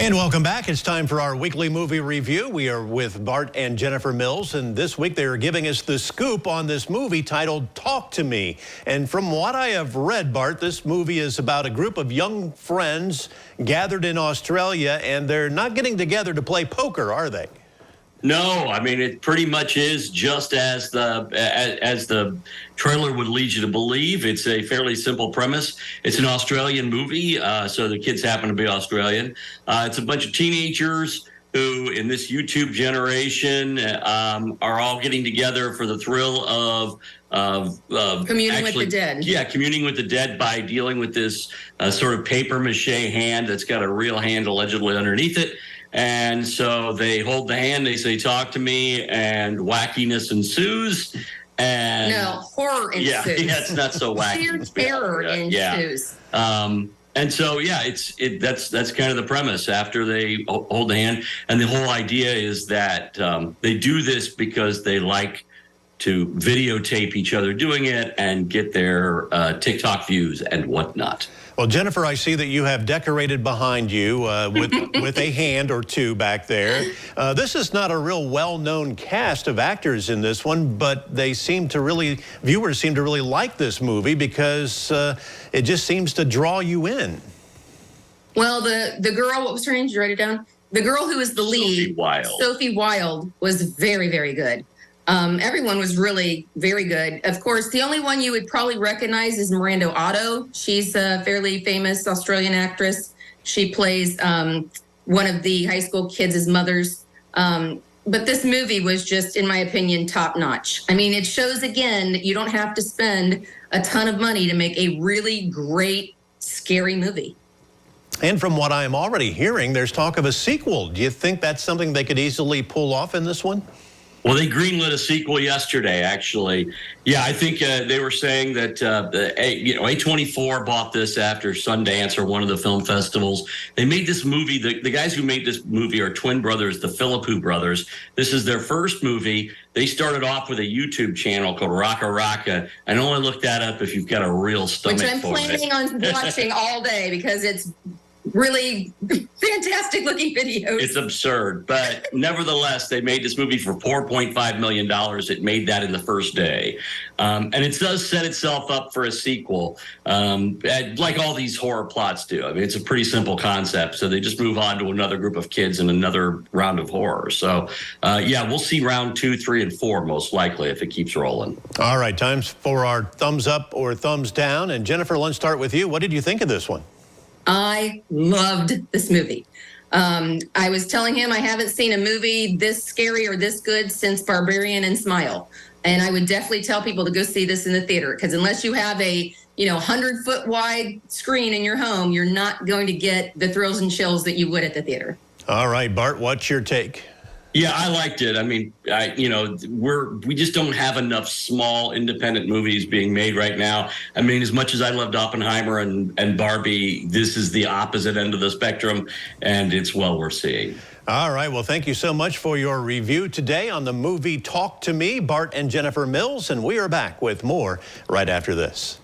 And welcome back. It's time for our weekly movie review. We are with Bart and Jennifer Mills, and this week they are giving us the scoop on this movie titled Talk to Me. And from what I have read, Bart, this movie is about a group of young friends gathered in Australia, and they're not getting together to play poker, are they? No, I mean, it pretty much is just as the trailer would lead you to believe. It's a fairly simple premise. It's an Australian movie, so the kids happen to be Australian. It's a bunch of teenagers who, in this YouTube generation, are all getting together for the thrill of communing with the dead. Yeah, communing with the dead by dealing with this sort of paper mache hand that's got a real hand allegedly underneath it. And so they hold the hand, they say, talk to me, and wackiness ensues. And no, horror ensues. Yeah, it's not so wacky. Sheer terror ensues. And so, yeah, that's kind of the premise after they hold the hand. And the whole idea is that they do this because they like to videotape each other doing it and get their TikTok views and whatnot. Well, Jennifer, I see that you have decorated behind you with a hand or two back there. This is not a real well-known cast of actors in this one, but viewers seem to really like this movie because it just seems to draw you in. Well, the girl, what was her name? Did you write it down? The girl who was the lead, Sophie Wilde, was very, very good. Everyone was really very good. Of course, the only one you would probably recognize is Miranda Otto. She's a fairly famous Australian actress. She plays one of the high school kids' mothers. But this movie was just, in my opinion, top notch. I mean, it shows again that you don't have to spend a ton of money to make a really great, scary movie. And from what I am already hearing, there's talk of a sequel. Do you think that's something they could easily pull off in this one? Well, they greenlit a sequel yesterday, actually. Yeah, I think they were saying that A24 bought this after Sundance or one of the film festivals. They made this movie. The guys who made this movie are twin brothers, the Philippou brothers. This is their first movie. They started off with a YouTube channel called Raka Raka. And only look that up if you've got a real stomach for it. Which I'm planning on watching all day because it's really fantastic looking videos. It's absurd, but nevertheless, they made this movie for $4.5 million. It made that in the first day. And it does set itself up for a sequel, like all these horror plots do. I mean, it's a pretty simple concept. So they just move on to another group of kids and another round of horror. So, yeah, we'll see round 2, 3, and 4 most likely if it keeps rolling. All right, time for our thumbs up or thumbs down. And Jennifer, let's start with you. What did you think of this one? I loved this movie. I was telling him I haven't seen a movie this scary or this good since Barbarian and Smile. And I would definitely tell people to go see this in the theater because unless you have a 100-foot wide screen in your home, you're not going to get the thrills and chills that you would at the theater. All right, Bart, what's your take? Yeah, I liked it. I mean, we just don't have enough small independent movies being made right now. I mean, as much as I loved Oppenheimer and Barbie, this is the opposite end of the spectrum, and it's well worth seeing. All right. Well, thank you so much for your review today on the movie Talk to Me, Bart and Jennifer Mills, and we are back with more right after this.